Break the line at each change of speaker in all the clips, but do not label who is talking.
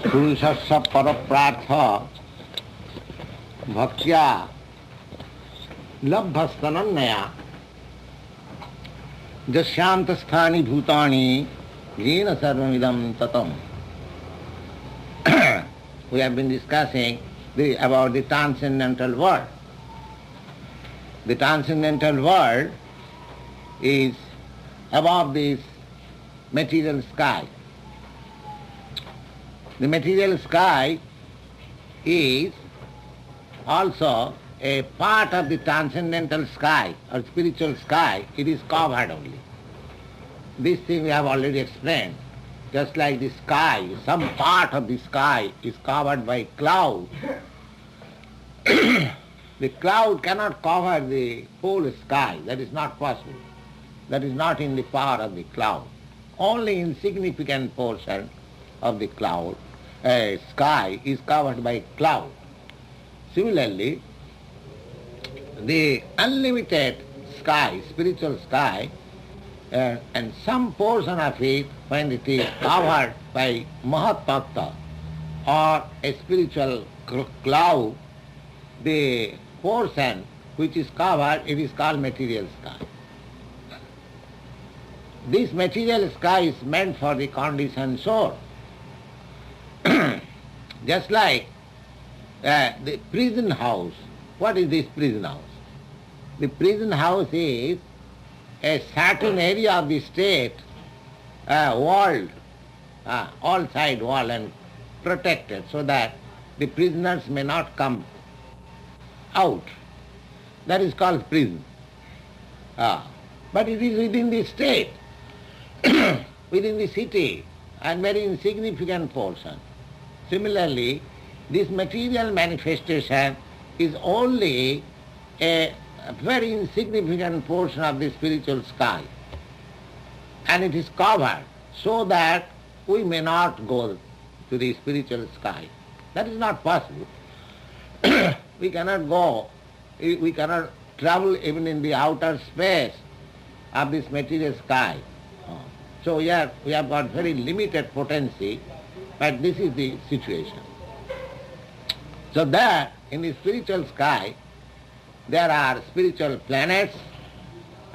Purusasya paraprartha bhaktya labhastanannaya jasyantasthani bhutani yena sarvamidam tatam. We have been discussing about the transcendental world. The transcendental world is above this material sky. The material sky is also a part of the transcendental sky or spiritual sky. It is covered only. This thing we have already explained. Just like the sky, some part of the sky is covered by cloud. The cloud cannot cover the whole sky. That is not possible. That is not in the power of the cloud. Only insignificant portion of the cloud, sky is covered by cloud. Similarly, the unlimited sky, spiritual sky, and some portion of it, when it is covered by Mahat-tattva or a spiritual cloud, the portion which is covered, it is called material sky. This material sky is meant for the conditioned soul. Just like the prison house. What is this prison house? The prison house is a certain area of the state, walled, all side wall and protected so that the prisoners may not come out. That is called prison. But it is within the state, within the city, and very insignificant portion. Similarly, this material manifestation is only a very insignificant portion of the spiritual sky. And it is covered so that we may not go to the spiritual sky. That is not possible. We cannot go, we cannot travel even in the outer space of this material sky. So we have got very limited potency, but this is the situation. So there, in the spiritual sky, there are spiritual planets,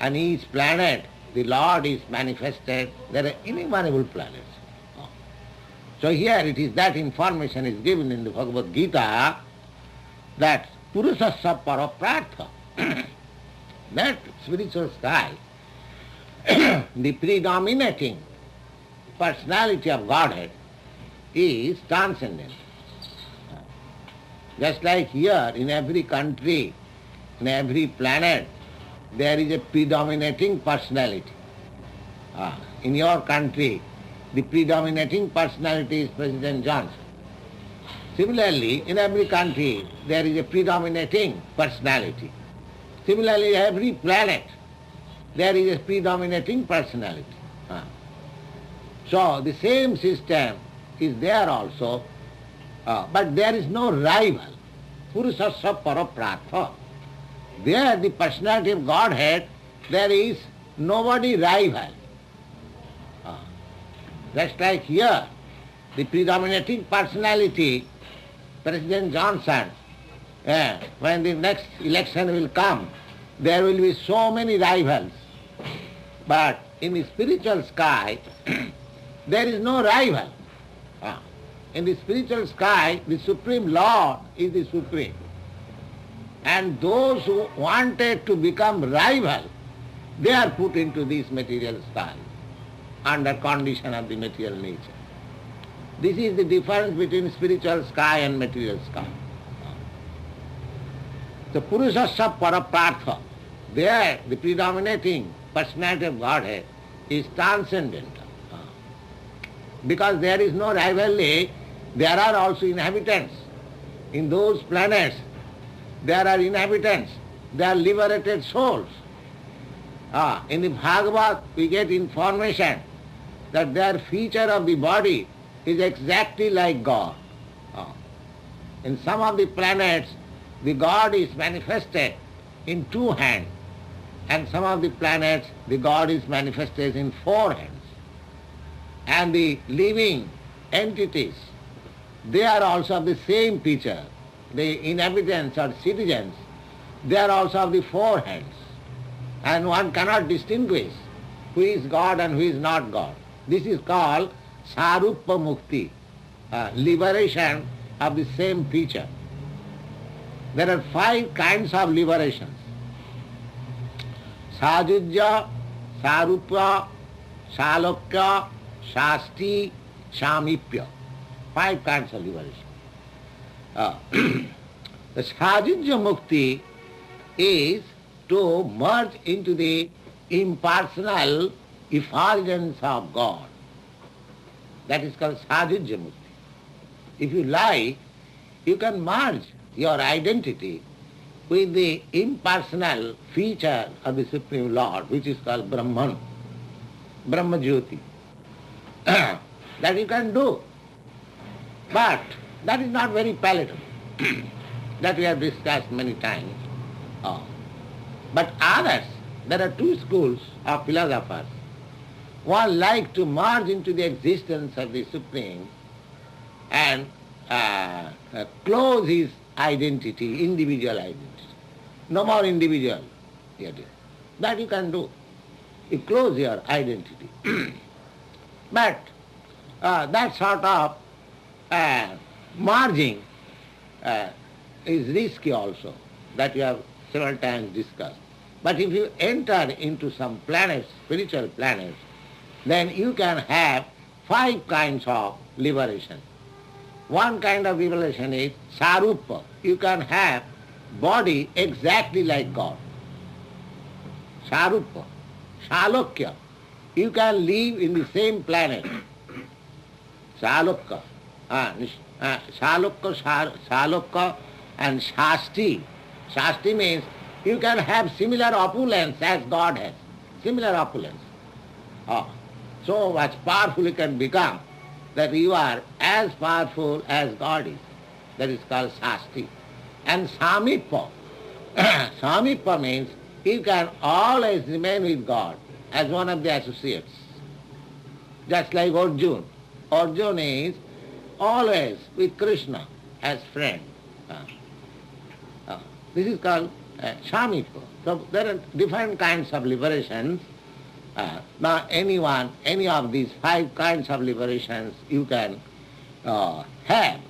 and each planet, the Lord is manifested. There are innumerable planets. So here it is that information is given in the Bhagavad Gita that Purusasya paraprartha, that spiritual sky, the predominating personality of Godhead is transcendent. Just like here in every country, in every planet, there is a predominating personality. In your country, the predominating personality is President Johnson. Similarly, in every country, there is a predominating personality. Similarly, every planet, there is a predominating personality. So the same system is there also, but there is no rival. Purusasya paraprartha. There, the personality of Godhead, there is nobody rival. Just like here, the predominating personality, President Johnson, when the next election will come, there will be so many rivals. But in the spiritual sky, there is no rival. In the spiritual sky, the Supreme Lord is the Supreme. And those who wanted to become rival, they are put into this material sky, under condition of the material nature. This is the difference between spiritual sky and material sky. The Purusasya paraprartha, there the predominating personality of Godhead is transcendental. Because there is no rivalry, there are also inhabitants. In those planets, there are inhabitants, they are liberated souls. In the Bhagavad, we get information that their feature of the body is exactly like God. In some of the planets, the God is manifested in 2 hands, and some of the planets, the God is manifested in 4 hands. And the living entities they are also of the same feature. The inhabitants or citizens, they are also of the four hands. And one cannot distinguish who is God and who is not God. This is called Sarupa Mukti, liberation of the same feature. There are 5 kinds of liberations. Sajujya, Sarupa, Salokya, Shasti, Samipya. 5 kinds of liberation. The Sajujya Mukti is to merge into the impersonal effulgence of God. That is called Sajujya Mukti. If you like, you can merge your identity with the impersonal feature of the Supreme Lord, which is called Brahman, Brahma Jyoti. That you can do. But that is not very palatable. That we have discussed many times. But others, there are 2 schools of philosophers. One like to merge into the existence of the Supreme and close his identity, individual identity. No more individual. That you can do. You close your identity. But that sort of merging is risky also, that you have several times discussed. But if you enter into some planets, spiritual planets, then you can have 5 kinds of liberation. One kind of liberation is Sarupa. You can have body exactly like God. Sarupa. Salokya. You can live in the same planet. Salokya. Salokya and Shasti. Shasti means you can have similar opulence as God has. Similar opulence. So much powerful you can become that you are as powerful as God is. That is called Shasti. And Samippa. Samippa means you can always remain with God as one of the associates. Just like Arjuna. Arjuna is always with Krishna as friend. This is called Samippa. So there are different kinds of liberations. Now any of these 5 kinds of liberations you can have.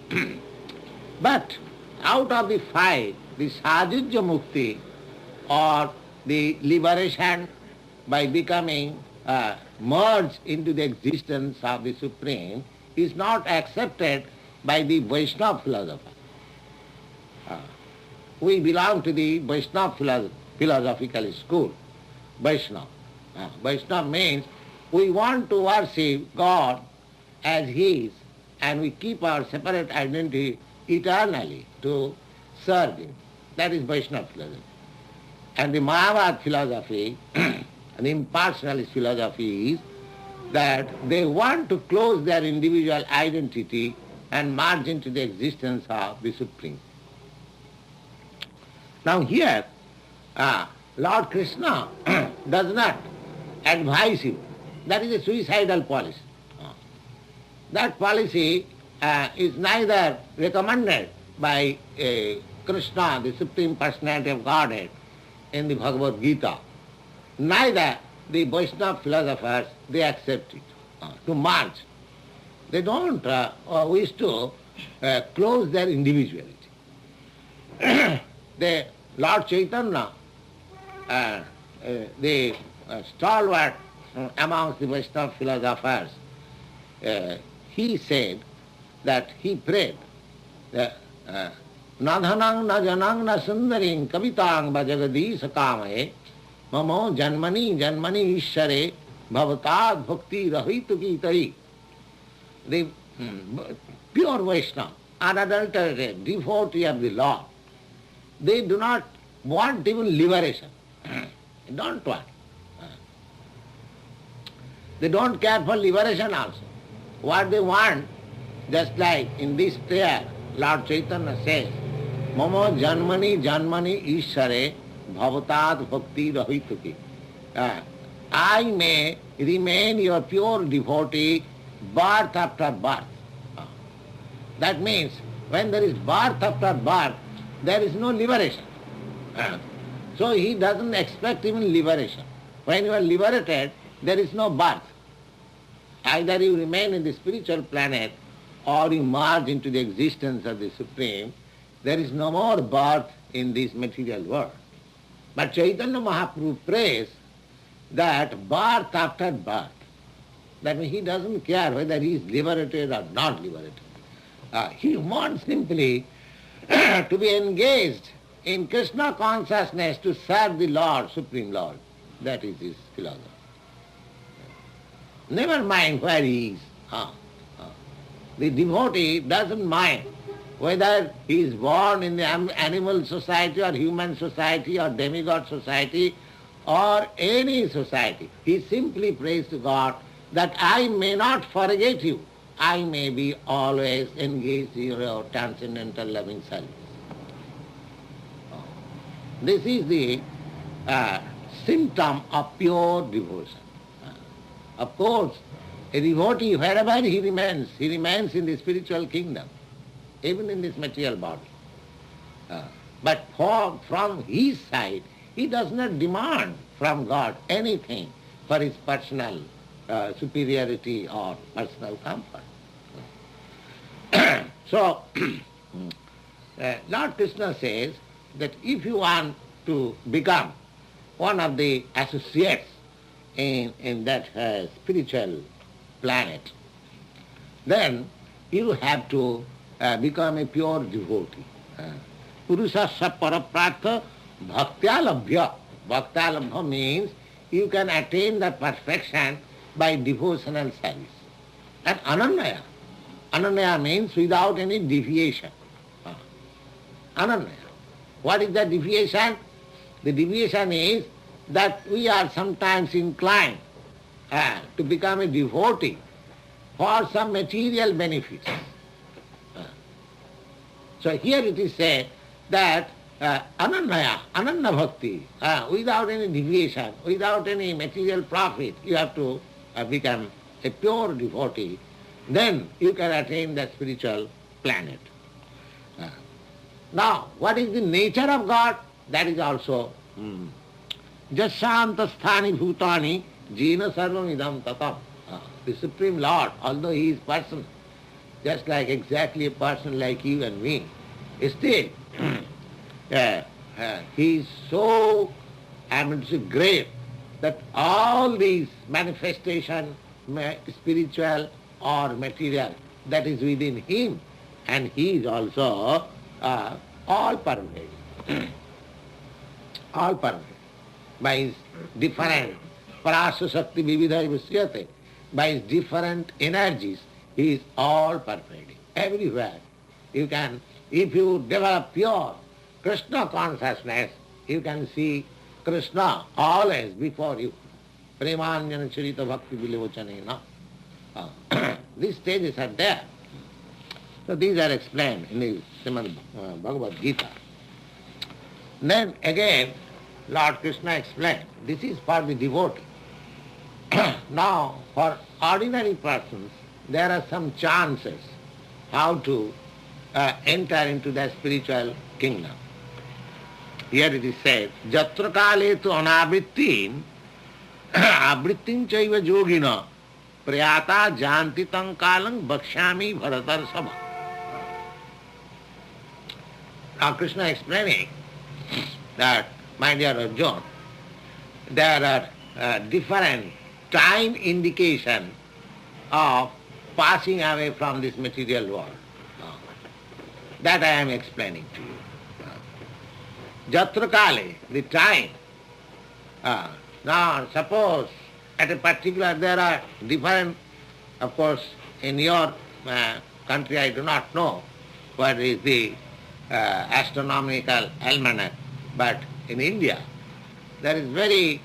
But out of the 5, the Sajujya Mukti, or the liberation by becoming merged into the existence of the Supreme, is not accepted by the Vaishnava philosopher. We belong to the Vaishnava philosophical school. Vaishnava. Vaishnava means we want to worship God as He is, and we keep our separate identity eternally to serve Him. That is Vaishnava philosophy. And the Mayavad philosophy, the impersonalist philosophy is that they want to close their individual identity and merge into the existence of the Supreme. Now here, Lord Krishna does not advise you. That is a suicidal policy. That policy is neither recommended by Krishna, the Supreme Personality of Godhead, in the Bhagavad Gita. Neither the Vaishnava philosophers, they accept it, to merge. They don't wish to close their individuality. The Lord Chaitanya, the stalwart amongst the Vaishnava philosophers, he said that he prayed that Nadhanang na janang na sundaring kavitang bhajagadisa kamaye mamo janmani janmani ishare bhavatad bhakti rahitu gītai. The pure Vaishnava, unadulterated devotee of the Lord, they do not want even liberation. They don't want. They don't care for liberation also. What they want, just like in this prayer, Lord Chaitanya says, Mamo janmani janmani ishare bhavatad bhakti rahituki. I may remain your pure devotee birth after birth. That means when there is birth after birth, there is no liberation. So he doesn't expect even liberation. When you are liberated, there is no birth. Either you remain in the spiritual planet or you merge into the existence of the Supreme. There is no more birth in this material world. But Chaitanya Mahaprabhu prays that birth after birth. That means he doesn't care whether he is liberated or not liberated. He wants simply to be engaged in Krishna consciousness to serve the Lord, Supreme Lord. That is his philosophy. Never mind where he is. The devotee doesn't mind whether he is born in the animal society or human society or demigod society or any society. He simply prays to God that I may not forget you. I may be always engaged in your transcendental loving service. This is the symptom of pure devotion. Of course, a devotee, wherever he remains in the spiritual kingdom, even in this material body. But from his side, he does not demand from God anything for his personal superiority or personal comfort. So, Lord Krishna says that if you want to become one of the associates in that spiritual planet, then you have to become a pure devotee. Purusasya paraprastha bhaktyalabhya. Bhaktyalabhya means you can attain the perfection by devotional service. And ananyaya. Ananyaya means without any deviation. Ananyaya. What is the deviation? The deviation is that we are sometimes inclined to become a devotee for some material benefits. So here it is said that ananya bhakti, without any deviation, without any material profit, you have to become a pure devotee. Then you can attain the spiritual planet. Now, what is the nature of God? That is also Jasyanta sthani bhutani jina sarvam idam tatam. The Supreme Lord, although he is person, just like exactly a person like you and me, still he is so great that all these manifestations, spiritual or material, that is within him, and he is also all pervading. All pervading. By his different prasa shakti vividha visyate, by his different energies, he is all pervading. Everywhere. You can, if you develop pure Krishna consciousness, you can see Krishna always before you. Premanjana charita bhakti vilochanena. These stages are there. So these are explained in the Srimad Bhagavad Gita. Then again, Lord Krishna explained, this is for the devotee. Now, for ordinary persons, there are some chances how to enter into the spiritual kingdom. Here it is said, Jatra kale tu anavrittin, avrittin chaiva yogina, prayata janti tang kalang bhakshami bharatar sabha. Now Krishna explaining that, my dear Arjuna, there are different time indication of passing away from this material world. That I am explaining to you. Jatra kale, the time. Now suppose at a particular, there are different, of course, in your country I do not know what is the astronomical almanac, but in India there is very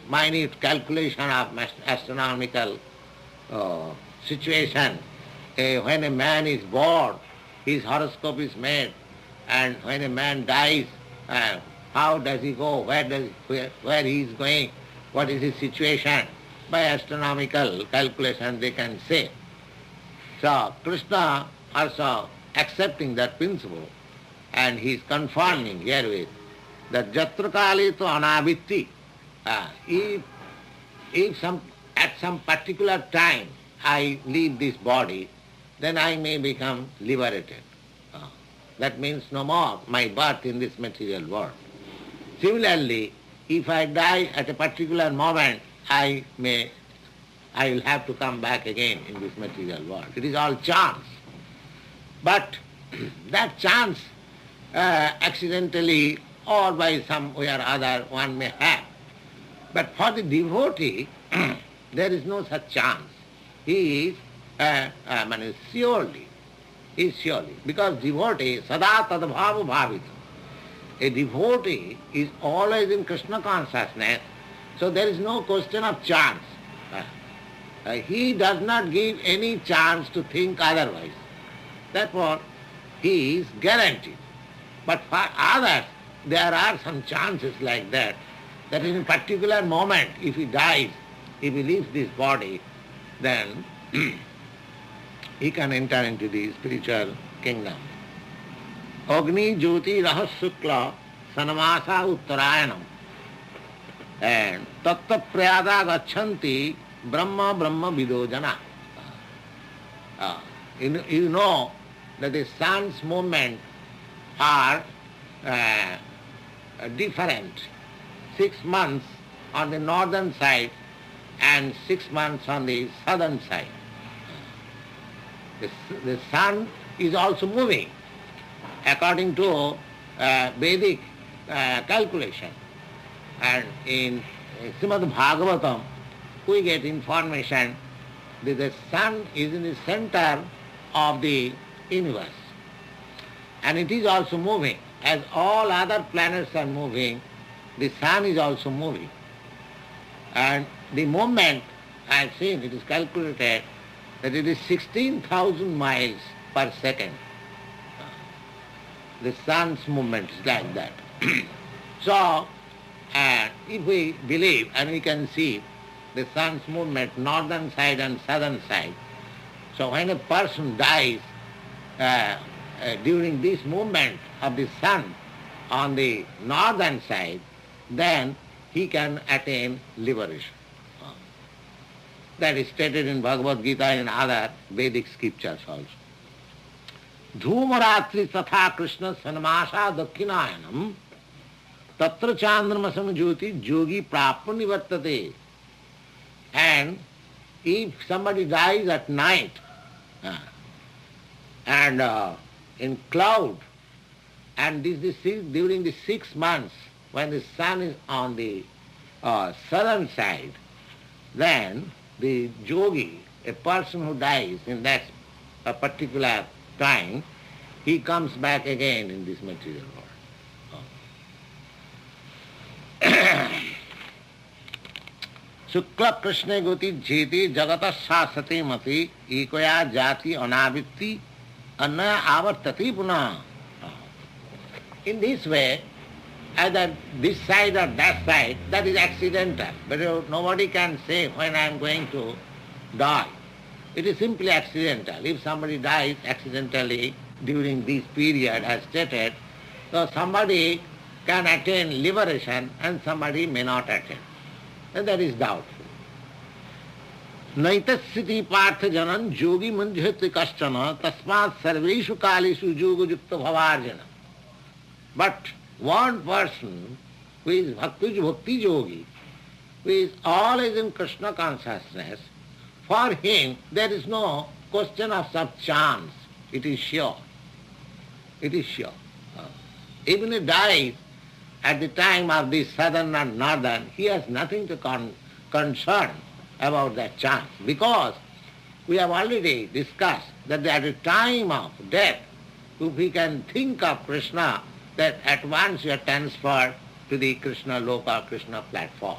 minute calculation of astronomical situation. When a man is born, his horoscope is made, and when a man dies, how does he go, where he is going, what is his situation. By astronomical calculation they can say. So Krishna also accepting that principle, and he is confirming herewith that jatra kale to anavitti. If at some particular time I leave this body, then I may become liberated. That means no more my birth in this material world. Similarly, if I die at a particular moment, I will have to come back again in this material world. It is all chance. But that chance accidentally or by some way or other one may have. But for the devotee, there is no such chance. He is surely, because devotee sada tadbhava bhavita. A devotee is always in Krishna consciousness, so there is no question of chance. He does not give any chance to think otherwise. Therefore, he is guaranteed. But for others, there are some chances like that in a particular moment, if he dies, if he leaves this body, then he can enter into the spiritual kingdom. Agni Jyoti Rahasukla Sanamasa Uttarayanam and Tatta Prayada Gachanti Brahma Brahma Vidojana. You know that the sun's movement are different. 6 months on the northern side and 6 months on the southern side. The sun is also moving according to Vedic calculation. And in Srimad Bhagavatam, we get information that the sun is in the center of the universe. And it is also moving. As all other planets are moving, the sun is also moving. And the movement, I have seen, it is calculated that it is 16,000 miles per second. The sun's movement is like that. So, if we believe and we can see the sun's movement, northern side and southern side, so when a person dies during this movement of the sun on the northern side, then he can attain liberation. That is stated in Bhagavad Gita and other Vedic scriptures also. Dhūmaratri tatha Krishna sanamasa dakkhinayanam tatra chandramasam jyoti yogi prapya nivartate. And if somebody dies at night and in cloud, and this is during the 6 months when the sun is on the southern side, then the yogi, a person who dies in that particular time, he comes back again in this material world. Shukla Krishna Goti Jeti Jagata Sasati Mati Ikoya Jati Anavitti Anna Avartati Puna. In this way, either this side or that side, that is accidental. But nobody can say when I am going to die. It is simply accidental. If somebody dies accidentally during this period as stated, so somebody can attain liberation and somebody may not attain. And that is doubtful. Naitasiti partha janan yogi manjhati kashchana tasmat sarveshu kalishu yoga yukta bhavarjana. But one person who is bhakti yogi, who is always in Krishna consciousness, for him there is no question of some chance. It is sure. It is sure. Even if he dies at the time of the southern and northern, he has nothing to concern about that chance, because we have already discussed that at the time of death, if we can think of Krishna, that at once you are transferred to the Krishna loka, Krishna platform.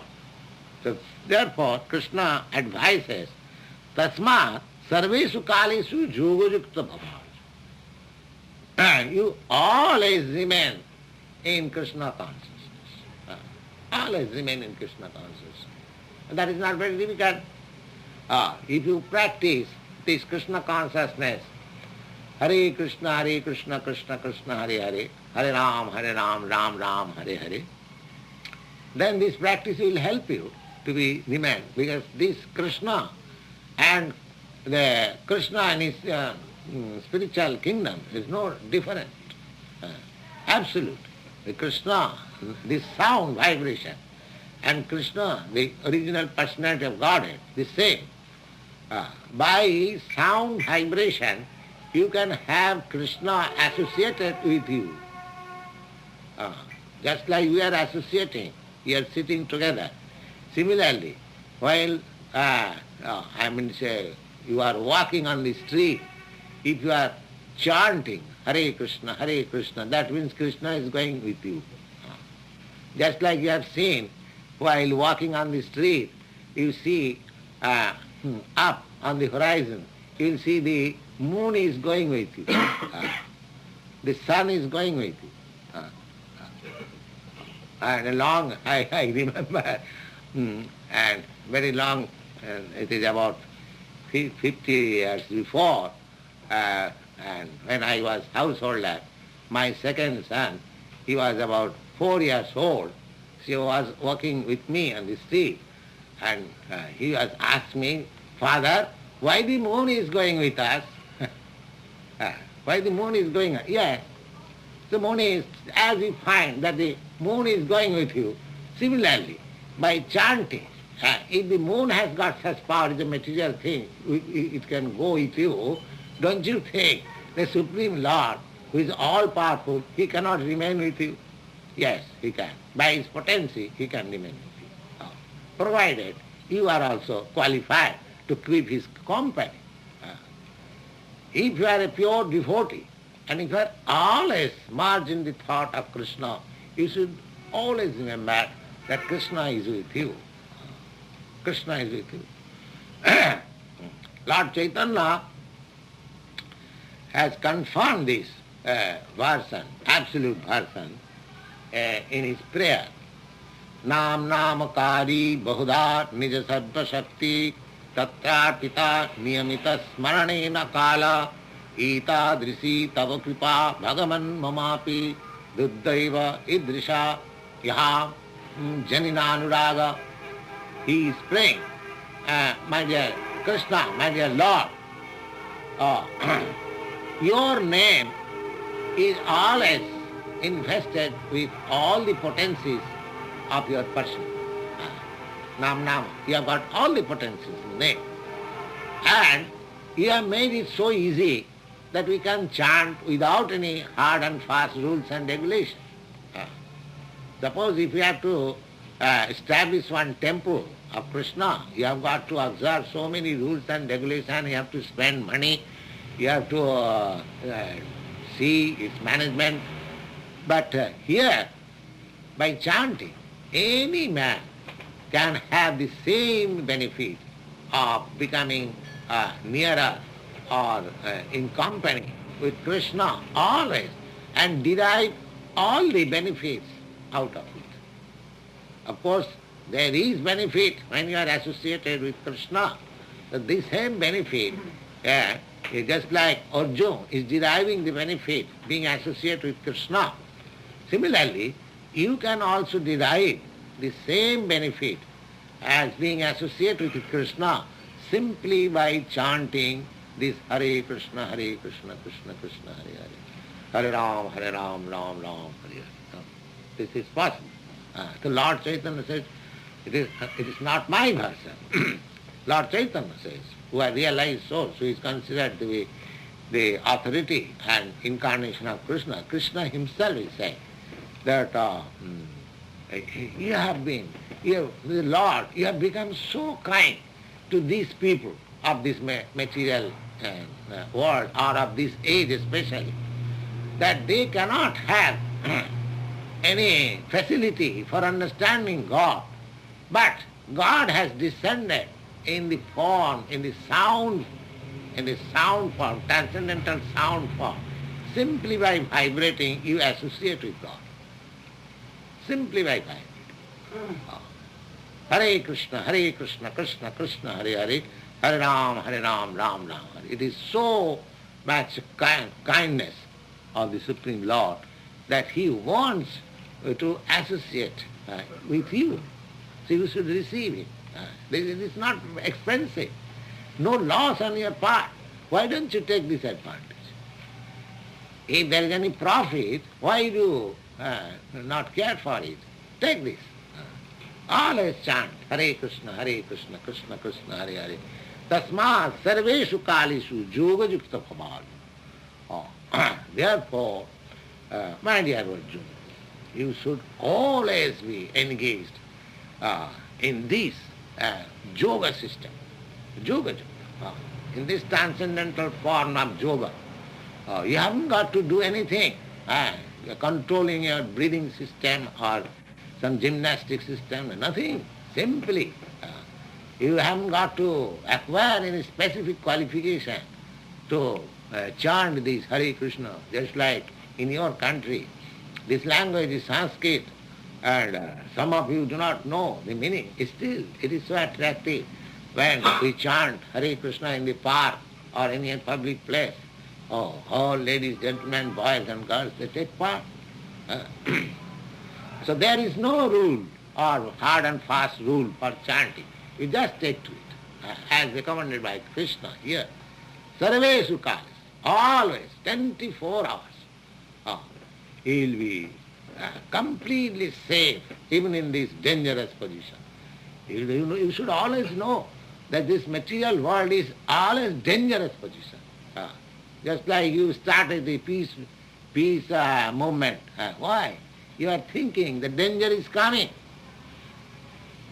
So therefore Krishna advises, tasmat sarveshu kalesu yoga yukta bhava. You always remain in Krishna consciousness. Always remain in Krishna consciousness. And that is not very difficult. If you practice this Krishna consciousness Hare Krishna, Krishna Krishna, Hare Hare, Hare Ram, Ram Ram, Hare Hare, then this practice will help you to be remain, because this Krishna and the Krishna and his spiritual kingdom is no different. Absolute. The Krishna, this sound vibration, and Krishna, the original personality of Godhead, the same. By sound vibration, you can have Krishna associated with you. Just like we are associating, we are sitting together. Similarly, while say you are walking on the street, if you are chanting Hare Krishna, that means Krishna is going with you. Just like you have seen, while walking on the street, you see up on the horizon, you will see the moon is going with you. The sun is going with you. And along, I remember, and very long, it is about 50 years before, and when I was householder, my second son, he was about 4 years old. She was walking with me on the street, and he was asked me, Father, why the moon is going with us? Why the moon is going? Yes, the moon is, as you find that the moon is going with you, similarly, by chanting, if the moon has got such power, it's a material thing, it can go with you, don't you think the Supreme Lord, who is all-powerful, he cannot remain with you? Yes, he can. By his potency, he can remain with you. Provided you are also qualified to keep his company. If you are a pure devotee, and if you are always merged in the thought of Krishna, you should always remember that Krishna is with you. Krishna is with you. Lord Chaitanya has confirmed this version, absolute version, in his prayer. Nam namakari bahudar nija sarva shakti tatrapita niyamita smaranena kala ita drisi tava kripa bhagavan mamapi duddaiva idrisha yaha janinanuraga. He is praying, my dear Krishna, my dear Lord, your name is always invested with all the potencies of your person. Nam, you have got all the potencies in the name. And you have made it so easy that we can chant without any hard and fast rules and regulations. Suppose if you have to establish one temple of Krishna, you have got to observe so many rules and regulations, you have to spend money, you have to see its management. But here, by chanting, any man can have the same benefit of becoming nearer or in company with Krishna always, and derive all the benefits out of it. Of course, there is benefit when you are associated with Krishna. But this same benefit, is just like Arjuna is deriving the benefit being associated with Krishna. Similarly, you can also derive the same benefit as being associated with Krishna simply by chanting this Hare Krishna, Krishna Krishna, Hare Hare, Hare Ram, Ram Ram, Hare Hare. This is possible. The Lord Chaitanya says, it is not my version. Lord Chaitanya says, who are realized souls, who is considered to be the authority and incarnation of Krishna. Krishna himself is saying that the Lord, you have become so kind to these people of this material world, or of this age especially, that they cannot have any facility for understanding God. But God has descended in the form, in the sound form, transcendental sound form. Simply by vibrating, you associate with God. Simply by vibrating. Hare Krishna, Krishna Krishna, Hare Hare, Hare Ram, Ram Ram, Hare. It is so much kindness of the Supreme Lord that He wants to associate with you. So you should receive it. It is not expensive. No loss on your part. Why don't you take this advantage? If there is any profit, why do you not care for it? Take this. Always chant Hare Krishna, Krishna Krishna, Hare Hare. Tasmat sarveshu kalishu yoga yukta bhaval. Therefore, my dear Arjuna, you should always be engaged in this yoga system. Yoga. In this transcendental form of yoga. You haven't got to do anything. You're controlling your breathing system or some gymnastic system, nothing. Simply, you haven't got to acquire any specific qualification to chant this Hare Krishna, just like in your country. This language is Sanskrit, and some of you do not know the meaning. Still, it is so attractive when we chant Hare Krishna in the park or any public place. All ladies, gentlemen, boys and girls, they take part. So there is no rule or hard and fast rule for chanting. You just take to it, as recommended by Krishna here. Sarveshu kalis, always, 24 hours. He will be completely safe, even in this dangerous position. You should always know that this material world is always dangerous position. Just like you started the peace movement. Why? You are thinking the danger is coming.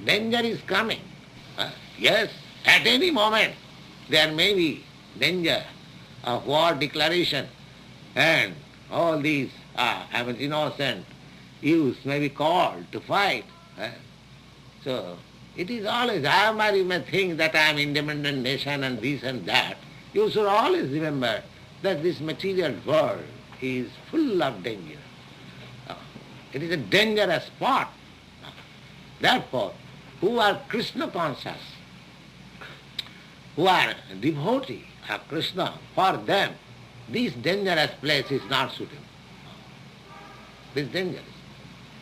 Danger is coming. Yes, at any moment there may be danger of war declaration, and all these innocent youths may be called to fight. So it is always, you may think that I am independent nation and this and that. You should always remember that this material world is full of danger. It is a dangerous spot. Therefore, who are Krishna conscious, who are devotee of Krishna, for them this dangerous place is not suitable. This is dangerous.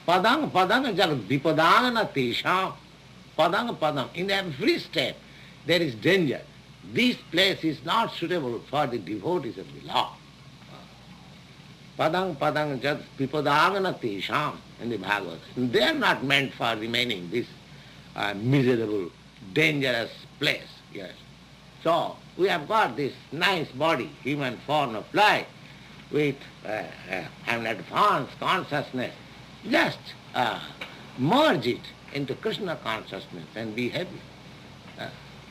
Padang jag vipadana tesham. Padang. In every step there is danger. This place is not suitable for the devotees of the Lord. Padang jad vipadana tesham in the Bhagavatam. They are not meant for remaining this miserable, dangerous place. Yes. So we have got this nice body, human form of life, with an advanced consciousness. Just merge it into Krishna consciousness and be happy.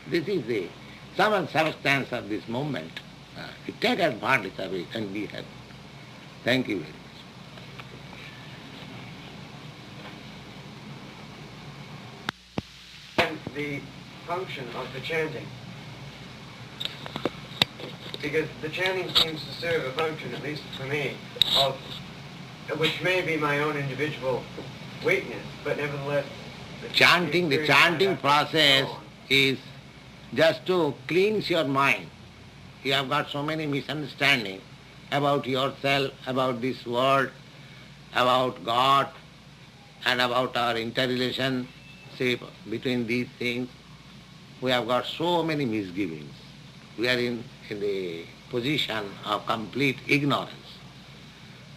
This is the sum and substance of this movement. You take advantage of it and be happy. Thank you very much.
And the function of the chanting, because the chanting seems to serve a function, at least for me, of which may be my own individual weakness, but nevertheless...
The chanting process is just to cleanse your mind. You have got so many misunderstandings about yourself, about this world, about God, and about our interrelationship between these things. We have got so many misgivings. We are in the position of complete ignorance.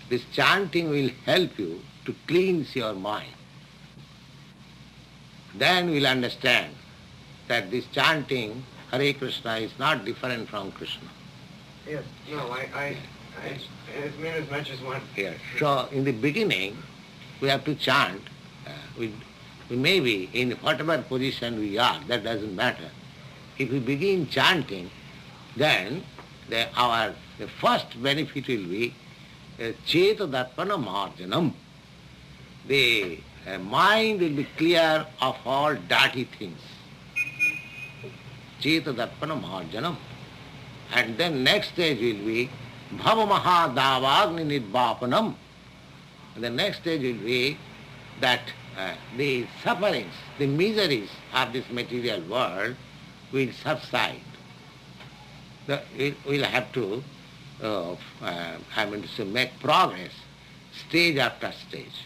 This chanting will help you to cleanse your mind. Then we'll understand that this chanting, Hare Krishna, is not different from Krishna.
Yes, no, I mean as much as one.
Yes. So in the beginning, we have to chant. We may be in whatever position we are, that doesn't matter. If we begin chanting, then the first benefit will be Cheta Darpana Marjanam. The mind will be clear of all dirty things. Cheta Darpana Marjanam. And then next stage will be Bhava Mahadavagni Nidvapanam. The next stage will be that the sufferings, the miseries of this material world will subside. We'll have to make progress stage after stage.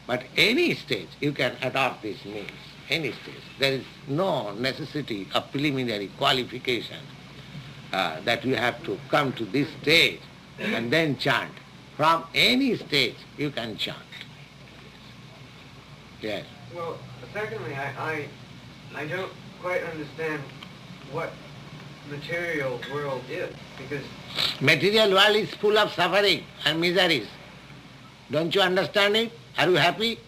But any stage you can adopt these means, any stage. There is no necessity of preliminary qualification that you have to come to this stage and then chant. From any stage you can chant. Yes.
Well, secondly, I don't quite understand what material world is, because
material world is full of suffering and miseries. Don't you understand it? Are you happy?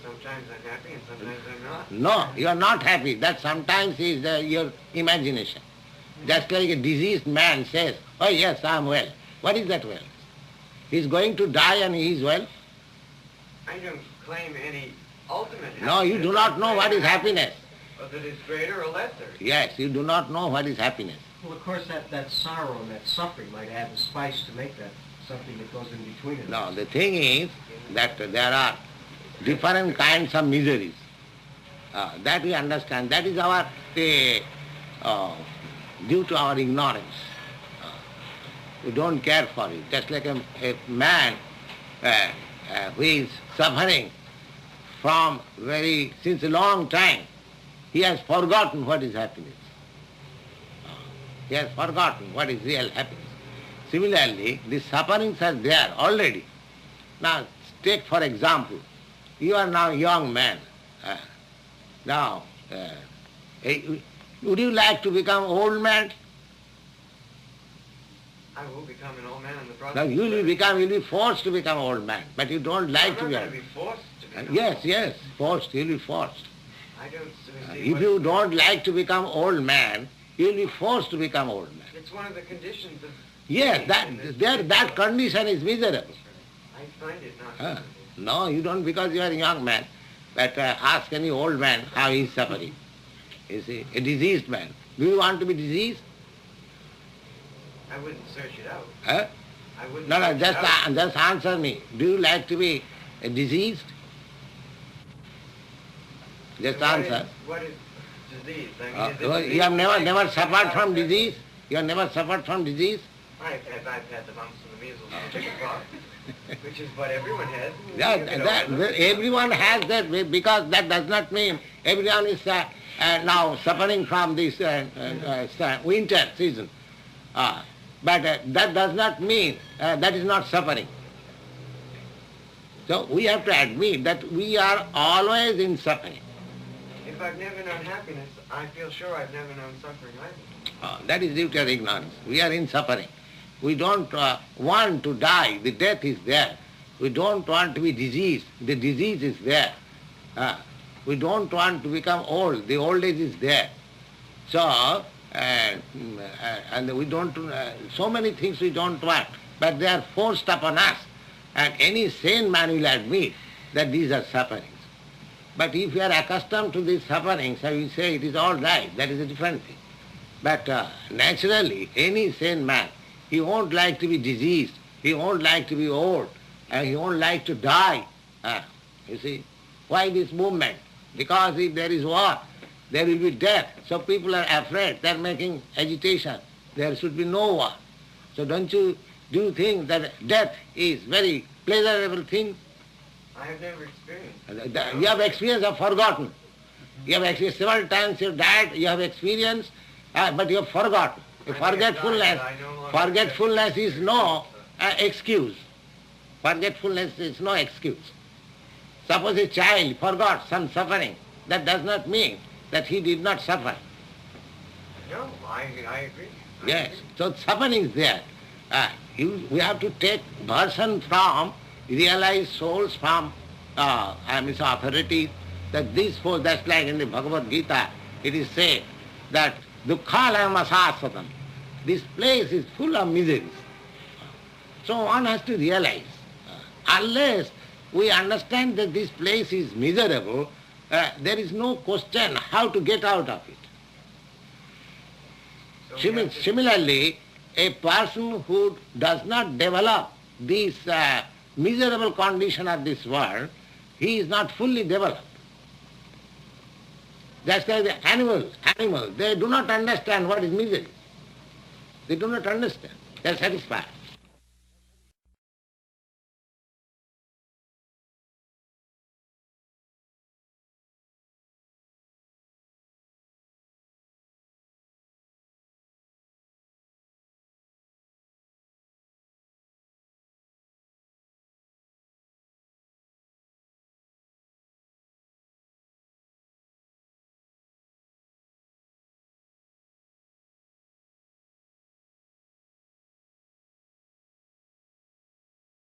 Sometimes I'm happy and sometimes I'm not.
No, you are not happy. That sometimes is your imagination. Just like a diseased man says, oh yes, I am well. What is that well? He is going to die and he is well?
I don't claim any ultimate happiness.
No, you do not know what is happiness.
Whether it is greater or lesser.
Yes, you do not know what is happiness.
Well, of course, that sorrow and that suffering might add the spice to make that something that goes in between it.
No, the thing is that there are different kinds of miseries. That we understand. That is our due to our ignorance. We don't care for it. Just like a man who is suffering from since a long time, he has forgotten what is happiness. He has forgotten what is real happiness. Similarly, the sufferings are there already. Now, take for example, you are now a young man. Would you like to become old man?
I will become an old man in the process.
Now you'll be forced to become old man, but you don't like to be old.
I'm not going to be forced to become
Yes, forced, you'll be forced.
I don't see
If you don't like to become old man, you'll be forced to become old man.
It's one of the conditions of...
Yes, that condition is miserable.
I find it not.
No, you don't, because you are a young man. But ask any old man how he is suffering. You see, a diseased man. Do you want to be diseased?
I wouldn't search it out.
Huh?
I wouldn't
No,
search it out.
just answer me. Do you like to be diseased? Just answer.
What is disease? I mean, is it disease?
You have never suffered from disease? You have never suffered from disease?
I've had the bumps and the measles and the chickenpox, which is what everyone has.
Everyone has that, because that does not mean everyone is now suffering from this winter season. But that does not mean that is not suffering. So we have to admit that we are always in suffering.
If I've never known happiness, I feel sure I've never known suffering either.
That is due to ignorance. We are in suffering. We don't want to die. The death is there. We don't want to be diseased. The disease is there. We don't want to become old. The old age is there. So, and we don't, so many things we don't want, but they are forced upon us. And any sane man will admit that these are sufferings. But if you are accustomed to these sufferings, I will say it is all right, that is a different thing. But naturally, any sane man, he won't like to be diseased, he won't like to be old, and he won't like to die. You see, why this movement? Because if there is war, there will be death. So people are afraid, they are making agitation. There should be no war. So do you think that death is very pleasurable thing?
I have never experienced.
You have experienced, you have forgotten. You have experienced several times, you have died, you have experienced, but you have forgotten. Forgetfulness is no excuse. Forgetfulness is no excuse. Suppose a child forgot some suffering, that does not mean that he did not suffer.
No, I agree.
Yes, so suffering is there. We have to take version from realized souls, from authority, that these four, that's like in the Bhagavad Gita, it is said that dukkhalayam asāsvatam. This place is full of miseries. So one has to realize, unless we understand that this place is miserable, there is no question how to get out of it. So similarly, a person who does not develop this miserable condition of this world, he is not fully developed. Just like the animals, they do not understand what is misery. They do not understand. They are satisfied.